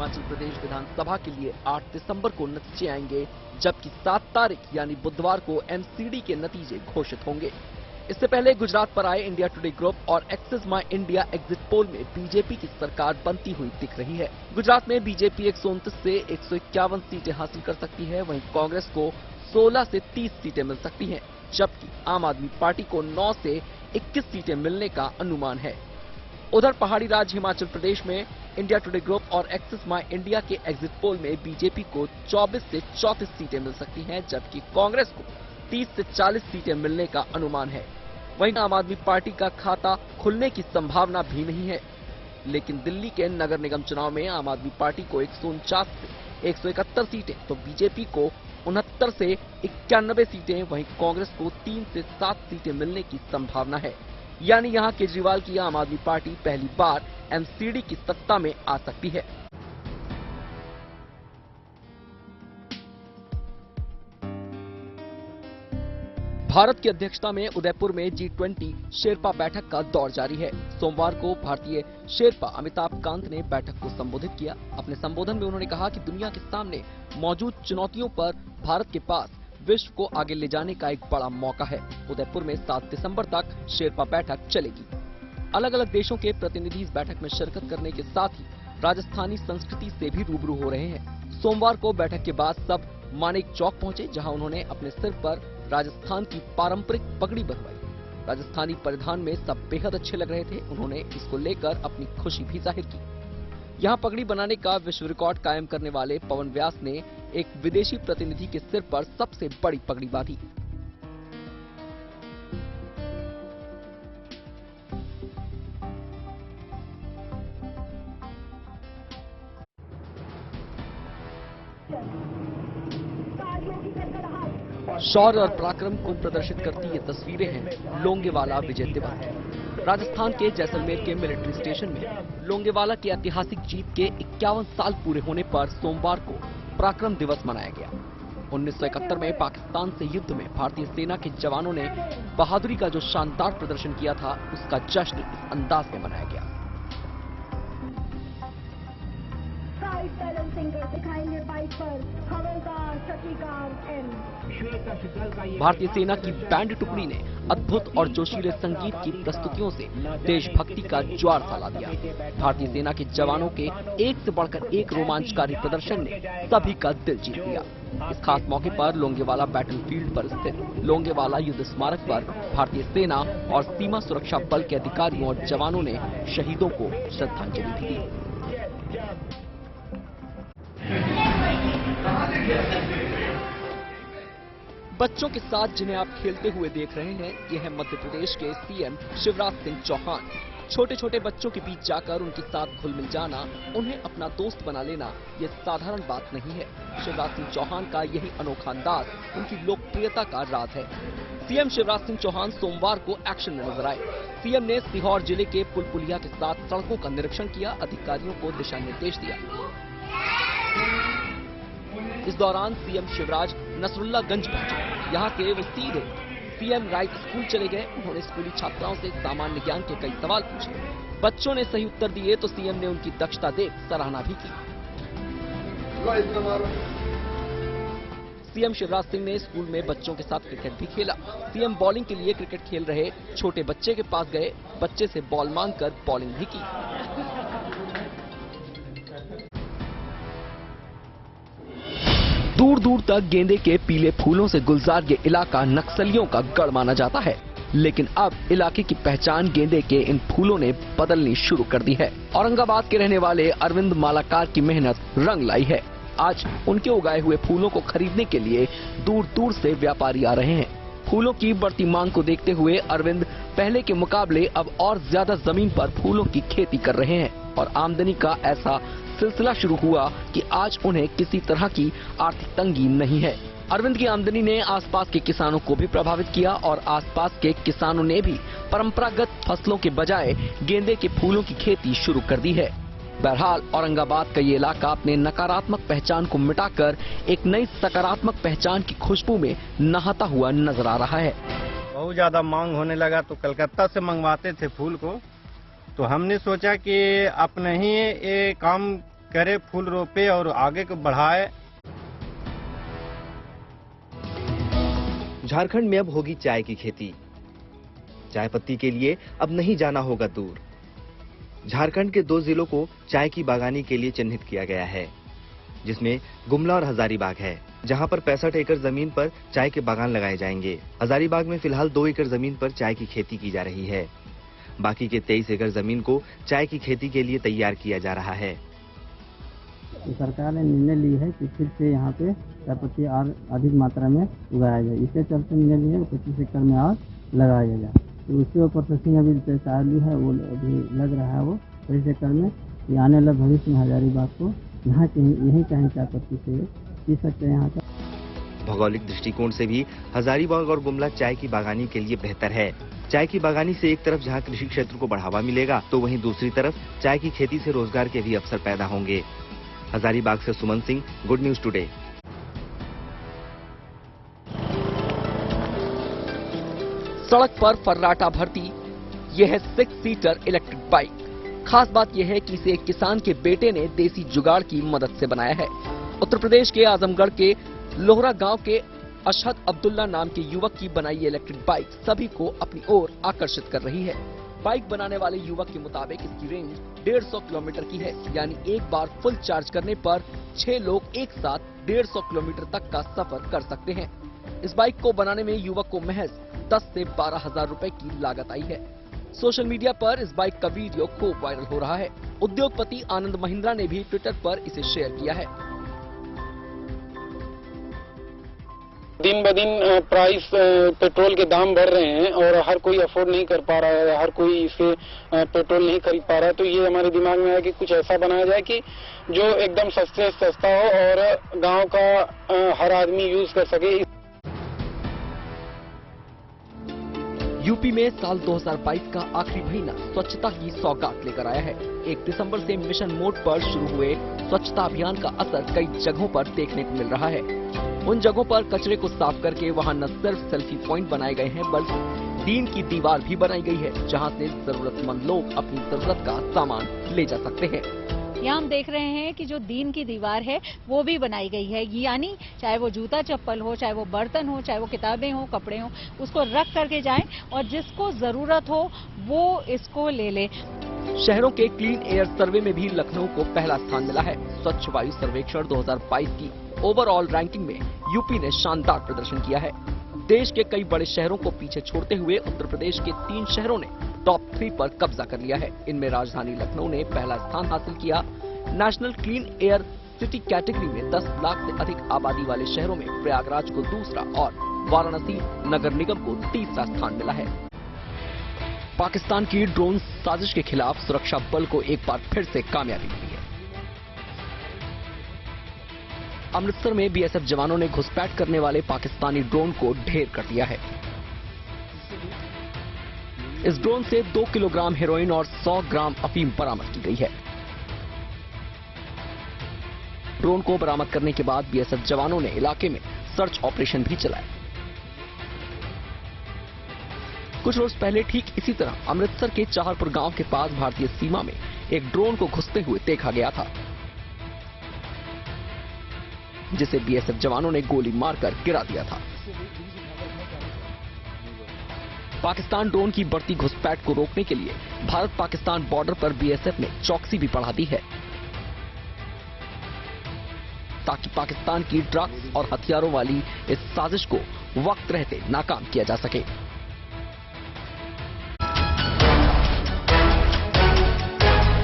हिमाचल प्रदेश विधानसभा के लिए 8 दिसंबर को नतीजे आएंगे, जबकि 7 तारीख यानी बुधवार को एमसीडी के नतीजे घोषित होंगे। इससे पहले गुजरात पर आए इंडिया टुडे ग्रुप और एक्सिस माई इंडिया एग्जिट पोल में बीजेपी की सरकार बनती हुई दिख रही है। गुजरात में बीजेपी 129 से 151 सीटें हासिल कर सकती है, वहीं कांग्रेस को 16 से 30 सीटें मिल सकती हैं, जबकि आम आदमी पार्टी को 9 से 21 सीटें मिलने का अनुमान है। उधर पहाड़ी राज्य हिमाचल प्रदेश में इंडिया टुडे ग्रुप और एक्सिस माई इंडिया के एग्जिट पोल में बीजेपी को 24 से 34 सीटें मिल सकती हैं, जबकि कांग्रेस को 30 से 40 सीटें मिलने का अनुमान है। वहीं आम आदमी पार्टी का खाता खुलने की संभावना भी नहीं है, लेकिन दिल्ली के नगर निगम चुनाव में आम आदमी पार्टी को 149 से 171 सीटें, तो बीजेपी को 69 से 91 सीटें, वहीं कांग्रेस को 3 से 7 सीटें मिलने की संभावना है। यानी यहां केजरीवाल की आम आदमी पार्टी पहली बार एमसीडी की सत्ता में आ सकती है। भारत की अध्यक्षता में उदयपुर में G20 शेरपा बैठक का दौर जारी है। सोमवार को भारतीय शेरपा अमिताभ कांत ने बैठक को संबोधित किया। अपने संबोधन में उन्होंने कहा कि दुनिया के सामने मौजूद चुनौतियों पर भारत के पास विश्व को आगे ले जाने का एक बड़ा मौका है। उदयपुर में 7 दिसंबर तक शेरपा बैठक चलेगी। अलग अलग देशों के प्रतिनिधि इस बैठक में शिरकत करने के साथ ही राजस्थानी संस्कृति से भी रूबरू हो रहे हैं। सोमवार को बैठक के बाद सब मानेक चौक पहुंचे, जहां उन्होंने अपने सिर पर राजस्थान की पारंपरिक पगड़ी बनवाई। राजस्थानी परिधान में सब बेहद अच्छे लग रहे थे। उन्होंने इसको लेकर अपनी खुशी भी जाहिर की। यहां पगड़ी बनाने का विश्व रिकॉर्ड कायम करने वाले पवन व्यास ने एक विदेशी प्रतिनिधि के सिर पर सबसे बड़ी पगड़ी बांधी। शौर्य और पराक्रम को प्रदर्शित करती ये तस्वीरें हैं लोंगेवाला विजय दिवस। राजस्थान के जैसलमेर के मिलिट्री स्टेशन में लोंगेवाला की ऐतिहासिक जीत के 51 साल पूरे होने पर सोमवार को पराक्रम दिवस मनाया गया। 1971 में पाकिस्तान से युद्ध में भारतीय सेना के जवानों ने बहादुरी का जो शानदार प्रदर्शन किया था, उसका जश्न इस अंदाज में मनाया गया। भारतीय सेना की बैंड टुकड़ी ने अद्भुत और जोशीले संगीत की प्रस्तुतियों से देशभक्ति का ज्वार फैला दिया। भारतीय सेना के जवानों के एक से बढ़कर एक रोमांचकारी प्रदर्शन ने सभी का दिल जीत लिया। इस खास मौके पर लोंगेवाला बैटलफील्ड पर स्थित लोंगेवाला युद्ध स्मारक पर भारतीय सेना और सीमा सुरक्षा बल के अधिकारियों और जवानों ने शहीदों को श्रद्धांजलि दी। बच्चों के साथ जिन्हें आप खेलते हुए देख रहे हैं, ये है मध्य प्रदेश के सीएम शिवराज सिंह चौहान। छोटे छोटे बच्चों के बीच जाकर उनके साथ घुल मिल जाना, उन्हें अपना दोस्त बना लेना, ये साधारण बात नहीं है। शिवराज सिंह चौहान का यही अनोखा अंदाज उनकी लोकप्रियता का राज है। सीएम शिवराज सिंह चौहान सोमवार को एक्शन में नजर आए। सीएम ने सीहोर जिले के पुलपुलिया के साथ सड़कों का निरीक्षण किया, अधिकारियों को दिशा निर्देश दिया। इस दौरान सीएम शिवराज नसरुल्लागंज पहुंचे। यहाँ से वो सीधे सीएम राइट स्कूल चले गए। उन्होंने स्कूली छात्राओं से सामान्य ज्ञान के कई सवाल पूछे। बच्चों ने सही उत्तर दिए तो सीएम ने उनकी दक्षता देख सराहना भी की। सीएम शिवराज सिंह ने स्कूल में बच्चों के साथ क्रिकेट भी खेला। सीएम बॉलिंग के लिए क्रिकेट खेल रहे छोटे बच्चे के पास गए, बच्चे से बॉल मांगकर बॉलिंग भी की। दूर दूर तक गेंदे के पीले फूलों से गुलजार ये इलाका नक्सलियों का गढ़ माना जाता है, लेकिन अब इलाके की पहचान गेंदे के इन फूलों ने बदलनी शुरू कर दी है। औरंगाबाद के रहने वाले अरविंद मालाकार की मेहनत रंग लाई है। आज उनके उगाए हुए फूलों को खरीदने के लिए दूर दूर से व्यापारी आ रहे हैं। फूलों की बढ़ती मांग को देखते हुए अरविंद पहले के मुकाबले अब और ज्यादा जमीन पर फूलों की खेती कर रहे हैं और आमदनी का ऐसा सिलसिला शुरू हुआ कि आज उन्हें किसी तरह की आर्थिक तंगी नहीं है। अरविंद की आमदनी ने आसपास के किसानों को भी प्रभावित किया और आसपास के किसानों ने भी परंपरागत फसलों के बजाय गेंदे के फूलों की खेती शुरू कर दी है। बहरहाल औरंगाबाद का ये इलाका अपने नकारात्मक पहचान को मिटाकर एक नई सकारात्मक पहचान की खुशबू में नहाता हुआ नजर आ रहा है। बहुत ज्यादा मांग होने लगा तो कलकत्ता से मंगवाते थे फूल को, तो हमने सोचा कि अपने ही ये काम करे, फूल रोपे और आगे को बढ़ाए। झारखंड में अब होगी चाय की खेती। चाय पत्ती के लिए अब नहीं जाना होगा दूर। झारखंड के 2 जिलों को चाय की बागानी के लिए चिन्हित किया गया है, जिसमें गुमला और हजारीबाग है, जहां पर 65 एकड़ जमीन पर चाय के बागान लगाए जाएंगे। हजारीबाग में फिलहाल 2 एकड़ जमीन पर चाय की खेती की जा रही है। बाकी के 23 एकड़ जमीन को चाय की खेती के लिए तैयार किया जा रहा है। सरकार ने निर्णय ली है कि फिर से यहाँ पे चाय पत्ती और अधिक मात्रा में उगाया जाए। इसके चलते निर्णय लिया है 25 एकड़ में और लगाया जाए। तो उसके ऊपर प्रोसेसिंग अभी चालू है, वो अभी लग रहा है वो 25 एकड़ में। ये आने वाले भविष्य में हजारीबाग को यहाँ यहीं कहीं चाय पत्ती से पी सकते हैं। यहाँ का भौगोलिक दृष्टिकोण से भी हजारीबाग और गुमला चाय की बागानी के लिए बेहतर है। चाय की बागानी से एक तरफ जहां कृषि क्षेत्र को बढ़ावा मिलेगा, तो वहीं दूसरी तरफ चाय की खेती से रोजगार के भी अवसर पैदा होंगे। हजारीबाग से सुमन सिंह, गुड न्यूज टुडे। सड़क पर फर्राटा भरती यह है 6 सीटर इलेक्ट्रिक बाइक। खास बात यह है कि इसे एक किसान के बेटे ने देसी जुगाड़ की मदद से बनाया है। उत्तर प्रदेश के आजमगढ़ के लोहरा गांव के अशहद अब्दुल्ला नाम के युवक की बनाई ये इलेक्ट्रिक बाइक सभी को अपनी ओर आकर्षित कर रही है। बाइक बनाने वाले युवक के मुताबिक इसकी रेंज 150 किलोमीटर की है, यानी एक बार फुल चार्ज करने पर 6 लोग एक साथ 150 किलोमीटर तक का सफर कर सकते हैं। इस बाइक को बनाने में युवक को महज 10 से 12 हजार रुपए की लागत आई है। सोशल मीडिया पर इस बाइक का वीडियो खूब वायरल हो रहा है। उद्योगपति आनंद महिंद्रा ने भी ट्विटर पर इसे शेयर किया है। दिन ब दिन प्राइस पेट्रोल के दाम बढ़ रहे हैं और हर कोई अफोर्ड नहीं कर पा रहा है, हर कोई इसे पेट्रोल नहीं खरीद पा रहा है। तो ये हमारे दिमाग में है कि कुछ ऐसा बनाया जाए कि जो एकदम सस्ते से सस्ता हो और गांव का हर आदमी यूज कर सके। यूपी में साल 2022 का आखिरी महीना स्वच्छता की सौगात लेकर आया है। 1 दिसंबर से मिशन मोड पर शुरू हुए स्वच्छता अभियान का असर कई जगहों पर देखने को मिल रहा है। उन जगहों पर कचरे को साफ करके वहां न सिर्फ सेल्फी पॉइंट बनाए गए हैं, बल्कि दीन की दीवार भी बनाई गई है, जहां से जरूरतमंद लोग अपनी जरूरत का सामान ले जा सकते हैं। यहाँ हम देख रहे हैं कि जो दीन की दीवार है वो भी बनाई गई है, यानी चाहे वो जूता चप्पल हो, चाहे वो बर्तन हो, चाहे वो किताबें हो, कपड़े हो, उसको रख करके जाएं और जिसको जरूरत हो वो इसको ले ले। शहरों के क्लीन एयर सर्वे में भी लखनऊ को पहला स्थान मिला है। स्वच्छ वायु सर्वेक्षण 2022 की ओवरऑल रैंकिंग में यूपी ने शानदार प्रदर्शन किया है। देश के कई बड़े शहरों को पीछे छोड़ते हुए उत्तर प्रदेश के 3 शहरों ने टॉप 3 पर कब्जा कर लिया है। इनमें राजधानी लखनऊ ने पहला स्थान हासिल किया। National clean air city category में 10 लाख से अधिक आबादी वाले शहरों में प्रयागराज को दूसरा और वाराणसी नगर निगम को तीसरा स्थान मिला है। पाकिस्तान की ड्रोन साजिश के खिलाफ सुरक्षा बल को एक बार फिर से कामयाबी मिली है। अमृतसर में बीएसएफ जवानों ने घुसपैठ करने वाले पाकिस्तानी ड्रोन को ढेर कर दिया है। इस ड्रोन से 2 किलोग्राम हेरोइन और 100 ग्राम अफीम बरामद की गई है। ड्रोन को बरामद करने के बाद बीएसएफ जवानों ने इलाके में सर्च ऑपरेशन भी चलाया। कुछ रोज पहले ठीक इसी तरह अमृतसर के चाहरपुर गांव के पास भारतीय सीमा में एक ड्रोन को घुसते हुए देखा गया था, जिसे बीएसएफ जवानों ने गोली मारकर गिरा दिया था। पाकिस्तान ड्रोन की बढ़ती घुसपैठ को रोकने के लिए भारत पाकिस्तान बॉर्डर पर बीएसएफ ने चौकसी भी बढ़ा दी है, ताकि पाकिस्तान की ड्रग्स और हथियारों वाली इस साजिश को वक्त रहते नाकाम किया जा सके।